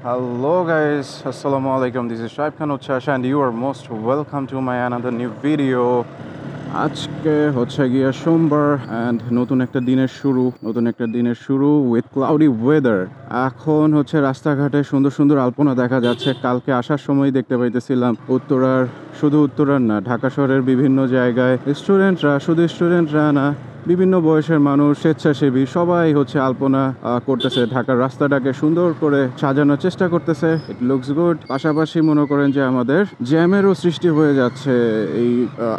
Hello guys, Assalamu alaikum. This is Shaib Khan Uchasha and you are most welcome to my another new video. আজকে হচ্ছে গিয়া সোমবার and নতুন একটা দিনের শুরু উইথ ক্লাউডি ওয়েদার। এখন হচ্ছে রাস্তাঘাটে সুন্দর সুন্দর আলপনা দেখা যাচ্ছে। কালকে আসার সময় দেখতে পাইতেছিলাম উত্তরার না, ঢাকা শহরের বিভিন্ন জায়গায় স্টুডেন্টরা না, বিভিন্ন বয়সের মানুষ, স্বেচ্ছাসেবী সবাই হচ্ছে আলপনা করতেছে, ঢাকার রাস্তাটাকে সুন্দর করে সাজানোর চেষ্টা করতেছে। It looks good. পাশাপাশি মনে করেন যে আমাদের জ্যামেরও সৃষ্টি হয়ে যাচ্ছে এই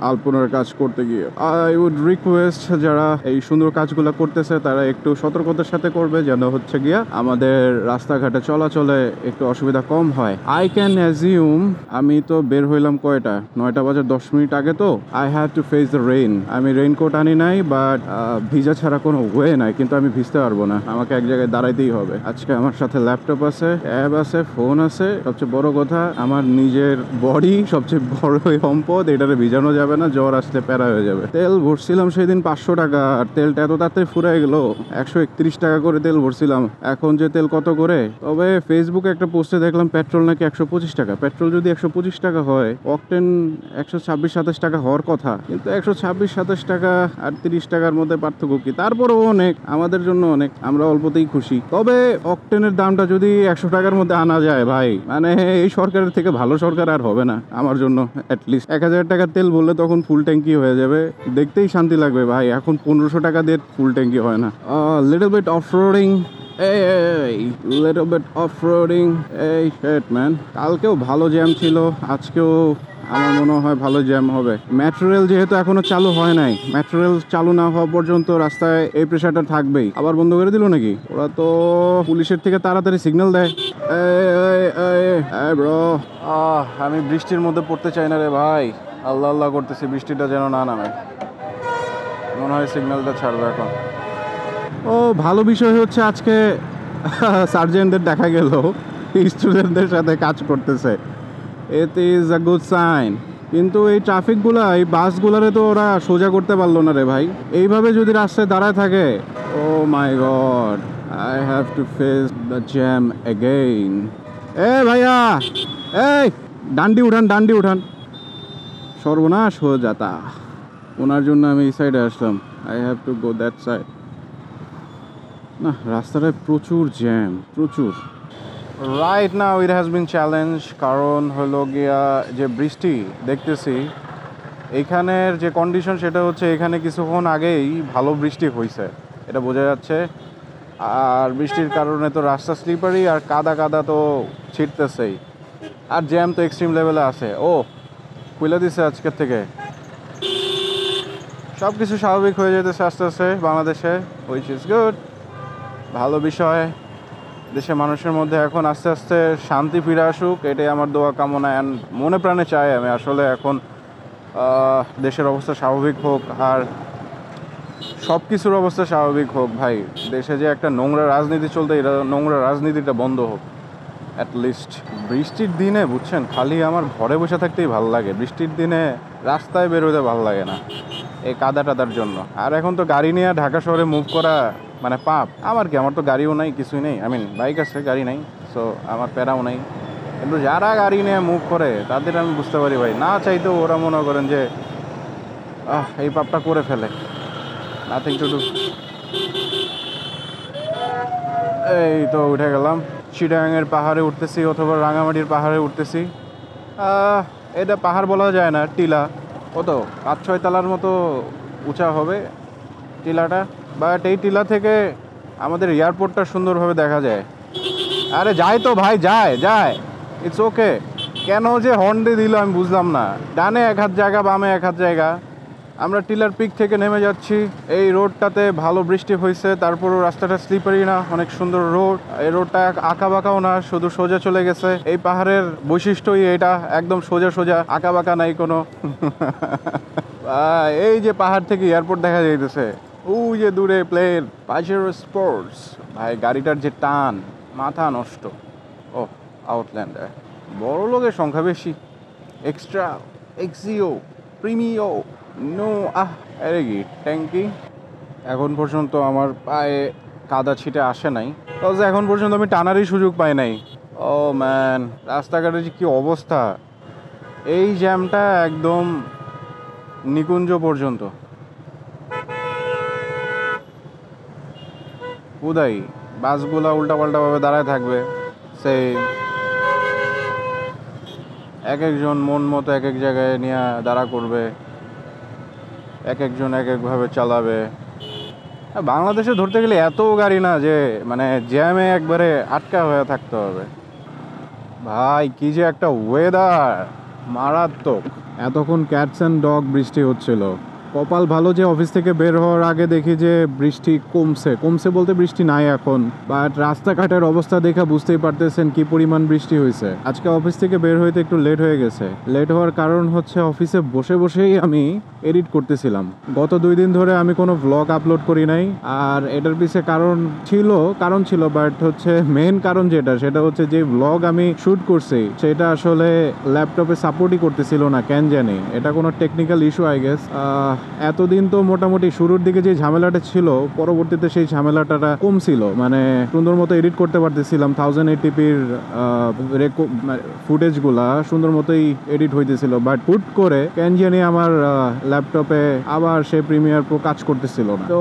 আলপনার কাজ করতে গিয়ে। আই উড রিকোয়েস্ট যারা এই সুন্দর কাজগুলো করতেছে তারা একটু সতর্কতার সাথে করবে, যেন হচ্ছে গিয়া আমাদের রাস্তাঘাটে চলাচলে একটু অসুবিধা কম হয়। আই ক্যান অ্যাজিউম, আমি তো বের হইলাম কয়টা 9টা বাজার 10 মিনিট আগে, তো I have to face the rain. আমি রেইনকোট আনি নাই, বাট ভিজা ছাড়া কোনো ওয়ে নাই, কিন্তু আমি ভিজতে পারবো না, আমাকে এক জায়গায় দাঁড়াইতেই হবে। আজকে আমার সাথে ল্যাপটপ আছে, ট্যাব আছে, ফোন আছে, সবচেয়ে বড় কথা আমার নিজের বডি সবচেয়ে বড় সম্পদ, এটারে ভিজানো যাবে না, জ্বর আসলে প্যারা হয়ে যাবে। তেল ভরছিলাম সেদিন 500 টাকা, আর তেলটা এত তাড়াতাড়ি ফুরাই গেল। 131 টাকা করে তেল ভরছিলাম, এখন যে তেল কত করে। তবে ফেসবুকে একটা পোস্টে দেখলাম পেট্রোল নাকি 125 টাকা। পেট্রোল যদি 125 টাকা হয়, অকটেন 126-27 টাকা হওয়ার কথা, কিন্তু 126-27 টাকা আর 30 টাকার মধ্যে পার্থক্য কি? তারপরেও অনেক, আমাদের জন্য অনেক, আমরা অল্পতেই খুশি। তবে অকটেনের দামটা যদি 100 টাকার মধ্যে আনা যায় ভাই, মানে এই সরকারের থেকে ভালো সরকার আর হবে না আমার জন্য। অ্যাটলিস্ট 1000 টাকার তেল বললে তখন ফুল ট্যাঙ্কি হয়ে যাবে, দেখতেই শান্তি লাগবে ভাই। এখন 1500 টাকা দিয়ে ফুল ট্যাঙ্কি হয় না। লিটল বিট অফ রোডিং, এই শিট ম্যান। কালকেও ভালো জ্যাম ছিল, আজকেও আমার মনে হয় ভালো জ্যাম হবে। মেট্রো রেল যেহেতু এখনো চালু হয় নাই, মেট্রো রেল চালু না হওয়া পর্যন্ত রাস্তায় এই প্রেশারটা থাকবেই। আবার বন্ধ করে দিল নাকি? ওরা তো পুলিশের থেকে তাড়াতাড়ি সিগন্যাল দেয়। ব্রো, আমি বৃষ্টির মধ্যে পড়তে চাই না রে ভাই, আল্লাহ আল্লাহ করতেছি বৃষ্টিটা যেন না নামে। মনে হয় সিগন্যালটা ছাড়বে এখন। ও ভালো বিষয় হচ্ছে আজকে সার্জেন্টদের দেখা গেল স্টুডেন্টদের সাথে কাজ করতেছে। It is a good sign. কিন্তু এই ট্রাফিকগুলা, এই বাসগুলারে তো ওরা সোজা করতে পারলো না রে ভাই। এইভাবে যদি রাস্তায় দাঁড়ায় থাকে, oh my god, I have to face the jam again. ভাইয়া, এই ডান্ডি উঠান, সর্বনাশ হয়ে যাতা। ওনার জন্য আমি এই সাইডে আসলাম, I have to go that side. না, রাস্তাটায় প্রচুর জ্যাম, প্রচুর। Right now it has been challenge, কারণ হলো গিয়া যে বৃষ্টি দেখতেছি এইখানের যে কন্ডিশন, সেটা হচ্ছে এখানে কিছুক্ষণ আগেই ভালো বৃষ্টি হয়েছে, এটা বোঝা যাচ্ছে। আর বৃষ্টির কারণে তো রাস্তা স্লিপারি, আর কাদা কাদা তো ছিটতেছেই, আর জ্যাম তো এক্সট্রিম লেভেলে আছে। খুলে দিছে আজকের থেকে, সব কিছু স্বাভাবিক হয়ে যেতেছে আস্তে আস্তে বাংলাদেশে, হুইচ ইজ গুড, ভালো বিষয়। দেশের মানুষের মধ্যে এখন আস্তে আস্তে শান্তি ফিরে আসুক, এটাই আমার দোয়া কামনা। অ্যান্ড মনে প্রাণে চাই আমি আসলে এখন দেশের অবস্থা স্বাভাবিক হোক, আর সব কিছুর অবস্থা স্বাভাবিক হোক ভাই। দেশে যে একটা নোংরা রাজনীতি চলতে, এটা নোংরা রাজনীতিটা বন্ধ হোক অ্যাটলিস্ট। বৃষ্টির দিনে বুঝছেন, খালি আমার ঘরে বসে থাকতেই ভালো লাগে, বৃষ্টির দিনে রাস্তায় বেরোতে ভালো লাগে না এই কাদা টাদার জন্য। আর এখন তো গাড়ি নিয়ে ঢাকা শহরে মুভ করা মানে পাপ। আমার কি, আমার তো গাড়িও নাই, কিছুই নেই, বাইক আছে, গাড়ি নাই, সো আমার প্যারাও নাই। কিন্তু যারা গাড়ি নিয়ে মুভ করে তাদের আমি বুঝতে পারি ভাই, না চাইতেও ওরা মনে করেন যে এই পাপটা করে ফেলে। Nothing to do. এই তো উঠে গেলাম, চিটাগাংয়ের পাহাড়ে উঠতেছি অথবা রাঙামাটির পাহাড়ে উঠতেছি। এটা পাহাড় বলা যায় না, টিলা। কত 5-6 তলার মতো উঁচা হবে টিলাটা, বাট এই টিলা থেকে আমাদের এয়ারপোর্টটা সুন্দরভাবে দেখা যায়। আরে যায় তো ভাই, যায়, ইটস ওকে। কেন যে হর্ন দিয়ে দিল আমি বুঝলাম না। ডানে এক হাত জায়গা, বামে এক হাত জায়গা। আমরা টিলার পিক থেকে নেমে যাচ্ছি। এই রোডটাতে ভালো বৃষ্টি হয়েছে, তারপরও রাস্তাটা স্লিপারি না, অনেক সুন্দর রোড। এই রোডটা আঁকা বাঁকাও না, শুধু সোজা চলে গেছে। এই পাহাড়ের বৈশিষ্ট্যই এটা, একদম সোজা, আঁকা বাঁকা নাই কোনো। এই যে পাহাড় থেকে এয়ারপোর্ট দেখা যাইতেছে, ওই যে দূরে প্লেন, পাজেরো স্পোর্টস। ভাই গাড়িটার যে টান, মাথা নষ্ট। আউটল্যান্ডার, বড় লোকের সংখ্যা বেশি। এক্সট্রা, এক্সিও, প্রিমিও, নো আরে কি ট্যাঙ্কি। এখন পর্যন্ত আমার পায়ে কাদা ছিটে আসে নাই, তবে এখন পর্যন্ত আমি টানারই সুযোগ পাই নাই। ও ম্যান, রাস্তাঘাটের যে কি অবস্থা! এই জ্যামটা একদম নিকুঞ্জ পর্যন্ত। উদয় বাসগুলা উল্টাপাল্টাভাবে দাঁড়ায় থাকবে, সেই এক একজন মন মতো এক এক জায়গায় নিয়ে দাঁড়া করবে, এক একজন এক একভাবে চালাবে। বাংলাদেশে ধরতে গেলে এত গাড়ি না যে মানে জ্যামে একবারে আটকা হয়ে থাকতে হবে। ভাই কি যে একটা ওয়েদার, মারাত্মক। এতক্ষণ ক্যাটস অ্যান্ড ডগ বৃষ্টি হচ্ছিল। কপাল ভালো যে অফিস থেকে বের হওয়ার আগে দেখি যে বৃষ্টি কমছে বলতে বৃষ্টি নাই এখন, বাট রাস্তাঘাটের অবস্থা দেখে বুঝতেই পারতেছেন কি পরিমাণ বৃষ্টি হয়েছে। আজকে অফিস থেকে বের হইতে একটু লেট হয়ে গেছে। লেট হওয়ার কারণ হচ্ছে অফিসে বসে বসেই আমি এডিট করতেছিলাম। গত 2 দিন ধরে আমি কোনো ভ্লগ আপলোড করি নাই। আর এটার পিছনে কারণ ছিল বাট হচ্ছে মেন কারণ সেটা হচ্ছে যে ভ্লগ আমি শুট করছি সেটা আসলে ল্যাপটপে সাপোর্টই করতেছিল না, কেন জানি। এটা কোনো টেকনিক্যাল ইস্যু আই গেস। এতদিন তো মোটামুটি শুরুর দিকে যে ঝামেলাটা ছিল, পরবর্তীতে সেই ঝামেলাটা কমছিল, মানে সুন্দর মতো এডিট করতে পারতেছিলাম। 1080pর ফুটেজগুলা সুন্দর মতোই এডিট হইতেছিল, বাট হুট করে কেন জানি আমার ল্যাপটপে আবার সে প্রিমিয়ার প্রো কাজ করতেছিল না। তো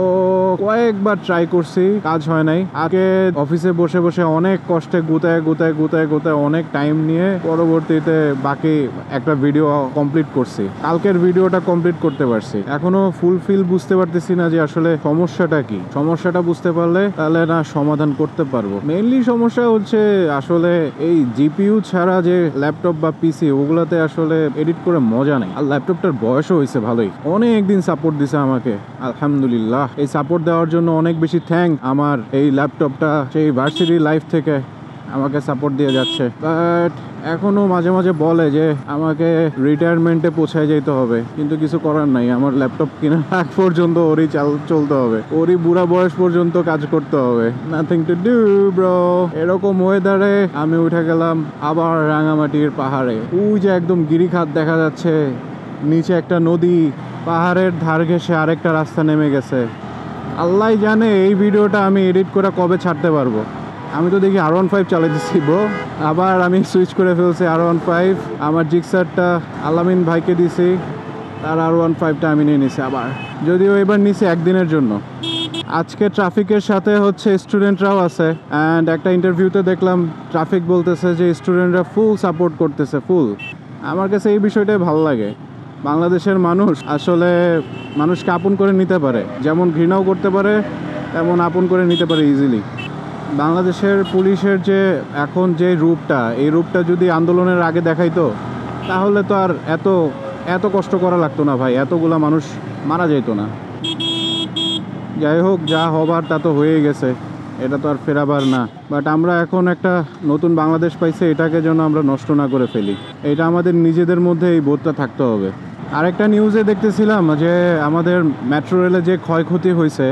কয়েকবার ট্রাই করছি, কাজ হয় নাই। আগে অফিসে বসে বসে অনেক কষ্টে গুতায় অনেক টাইম নিয়ে পরবর্তীতে বাকি একটা ভিডিও কমপ্লিট করছি। কালকের ভিডিওটা কমপ্লিট করতে পারছি। এখনো ফুলফিল বুঝতে পারতেছি না যে আসলে সমস্যাটা কি। সমস্যাটা বুঝতে পারলে তাহলে না সমাধান করতে পারবো। মেইনলি সমস্যা হচ্ছে আসলে এই জিপিইউ ছাড়া যে ল্যাপটপ বা পিসি, ওগুলাতে আসলে এডিট করে মজা নেই। আর ল্যাপটপটার বয়সও হয়েছে ভালোই, অনেক দিন সাপোর্ট দিছে আমাকে, আলহামদুলিল্লাহ। এই সাপোর্ট দেওয়ার জন্য অনেক বেশি থ্যাঙ্ক আমার এই ল্যাপটপটা সেই ভার্সিটি লাইফ থেকে আমাকে সাপোর্ট দিয়ে যাচ্ছে। বাট এখনো মাঝে মাঝে বলে যে আমাকে রিটায়ারমেন্টে পৌঁছায় যেতে হবে, কিন্তু কিছু করার নাই। আমার ল্যাপটপ কেনার আগ পর্যন্ত ওরই চলতে হবে, ওরই বুড়া বয়স পর্যন্ত কাজ করতে হবে। Nothing to do bro. এরকম ওয়েদারে আমি উঠে গেলাম আবার রাঙামাটির পাহাড়ে। ওই যে একদম গিরিখাত দেখা যাচ্ছে, নিচে একটা নদী, পাহাড়ের ধার ঘেঁষে আরেকটা রাস্তা নেমে গেছে। আল্লাহ জানে এই ভিডিওটা আমি এডিট করে কবে ছাড়তে পারবো। আমি তো দেখি R15 চালাইতেছি ব্রো, আবার আমি সুইচ করে ফেলছি R15। আমার জিক্সারটা আলামিন ভাইকে দিছি, তার R15টা আমি নিয়ে নিছি আবার, যদিও এবার নিছি একদিনের জন্য। আজকে ট্রাফিকের সাথে হচ্ছে স্টুডেন্টরাও আছে। অ্যান্ড একটা ইন্টারভিউতে দেখলাম ট্রাফিক বলতেছে যে স্টুডেন্টরা ফুল সাপোর্ট করতেছে, ফুল। আমার কাছে এই বিষয়টাই ভালো লাগে। বাংলাদেশের মানুষ আসলে মানুষকে আপন করে নিতে পারে, যেমন ঘৃণাও করতে পারে তেমন আপন করে নিতে পারে ইজিলি। বাংলাদেশের পুলিশের যে এখন যে রূপটা, এই রূপটা যদি আন্দোলনের আগে দেখাইতো তাহলে তো আর এত কষ্ট করা লাগতো না ভাই, এতগুলা মানুষ মারা যেত না। যাই হোক, যা হবার তা তো হয়েই গেছে, এটা তো আর ফেরাবার না। বাট আমরা এখন একটা নতুন বাংলাদেশ পাইছি, এটাকে যেন আমরা নষ্ট না করে ফেলি, এটা আমাদের নিজেদের মধ্যে এই বোধটা থাকতে হবে। আরেকটা নিউজে দেখতেছিলাম যে আমাদের মেট্রো রেলে যে ক্ষয়ক্ষতি হয়েছে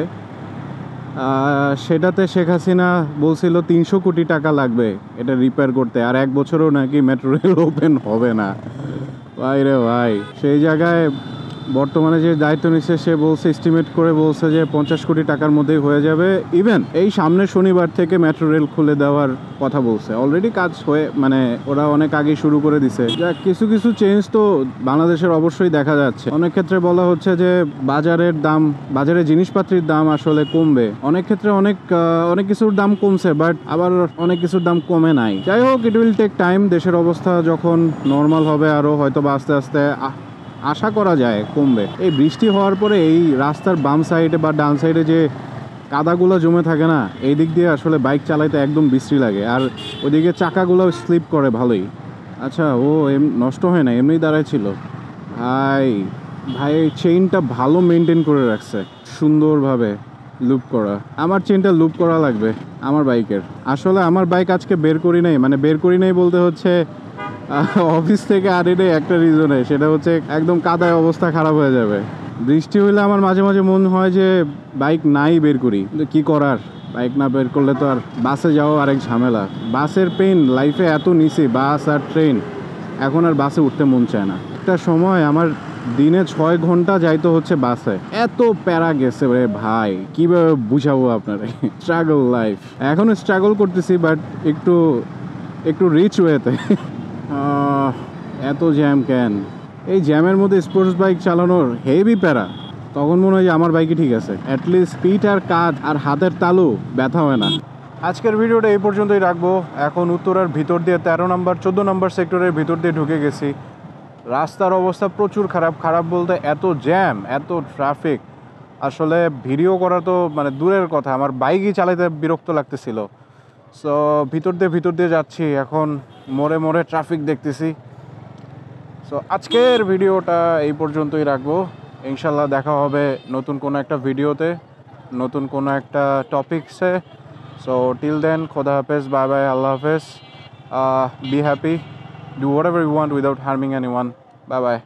সেটাতে শেখ হাসিনা বলছিল 300 কোটি টাকা লাগবে এটা রিপেয়ার করতে, আর 1 বছরও নাকি মেট্রো রেল ওপেন হবে না। ভাই রে ভাই, সেই জায়গায় বর্তমানে যে দায়িত্ব নিচ্ছে সে বলছে, এস্টিমেট করে বলছে যে 50 কোটি টাকার মধ্যেই হয়ে যাবে। ইভেন এই সামনের শনিবার থেকে মেট্রো রেল খুলে দেওয়ার কথা বলছে। অলরেডি কাজ হয়ে মানে ওরা অনেক আগেই শুরু করে দিছে। যা কিছু কিছু চেঞ্জ তো বাংলাদেশের অবশ্যই দেখা যাচ্ছে। অনেক ক্ষেত্রে বলা হচ্ছে যে বাজারে জিনিসপাতির দাম আসলে কমবে। অনেক ক্ষেত্রে অনেক কিছুর দাম কমছে, বাট আবার অনেক কিছুর দাম কমে নাই। যাই হোক, ইট উইল টেক টাইম। দেশের অবস্থা যখন নর্মাল হবে আরও হয়তো বা আস্তে আস্তে আশা করা যায় কমবে। এই বৃষ্টি হওয়ার পরে এই রাস্তার বাম সাইডে বা ডান সাইডে যে কাদাগুলো জমে থাকে না, এই দিক দিয়ে আসলে বাইক চালাইতে একদম বিশ্রী লাগে। আর ওইদিকে চাকাগুলো স্লিপ করে ভালোই। আচ্ছা, ও নষ্ট হয় না, এমনি দাঁড়ায় ছিল। ভাই চেইনটা ভালো মেনটেন করে রাখছে, সুন্দরভাবে লুপ করা। আমার চেইনটা লুপ করা লাগবে আমার বাইকের। আসলে আমার বাইক আজকে বের করি নাই বলতে হচ্ছে অফিস থেকে আর এটাই একটা রিজনে, সেটা হচ্ছে একদম কাদায় অবস্থা খারাপ হয়ে যাবে। বৃষ্টি হইলে আমার মাঝে মাঝে মনে হয় যে বাইক নাই বের করি, কিন্তু কী করার, বাইক না বের করলে তো আর বাসে যাওয়া আরেক ঝামেলা। বাসের পেন লাইফে এত নিছি, বাস আর ট্রেন, এখন আর বাসে উঠতে মন চায় না। একটা সময় আমার দিনে 6 ঘন্টা যাইতে হচ্ছে বাসে, এত প্যারা গেছে রে ভাই, কীভাবে বুঝাবো আপনারা। স্ট্রাগল লাইফ, এখনও স্ট্রাগল করতেছি, বাট একটু একটু রিচ ওয়েতে। এত জ্যাম কেন? এই জ্যামের মধ্যে স্পোর্টস বাইক চালানোর হেভি প্যারা। তখন মনে হয় যে আমার বাইকই ঠিক আছে, অ্যাটলিস্ট পিঠ আর কাঁধ আর হাতের তালু ব্যথা হয় না। আজকের ভিডিওটা এই পর্যন্তই রাখবো। এখন উত্তরার ভিতর দিয়ে 13 নম্বর 14 নম্বর সেক্টরের ভিতর দিয়ে ঢুকে গেছি। রাস্তার অবস্থা প্রচুর খারাপ। খারাপ বলতে এত জ্যাম, এত ট্রাফিক, আসলে ভিডিও করা তো মানে দূরের কথা, আমার বাইকই চালাতে বিরক্ত লাগতেছিল। সো ভিতর দিয়ে যাচ্ছি, এখন মোড়ে মোড়ে ট্রাফিক দেখতেছি। সো আজকের ভিডিওটা এই পর্যন্তই রাখবো। ইনশাল্লাহ দেখা হবে নতুন কোনো একটা ভিডিওতে, নতুন কোনো একটা টপিকসে। সো টিল দেন, খোদা হাফেজ, বাই বাই, আল্লাহ হাফেজ। Be happy, do whatever you want without harming anyone. Bye by.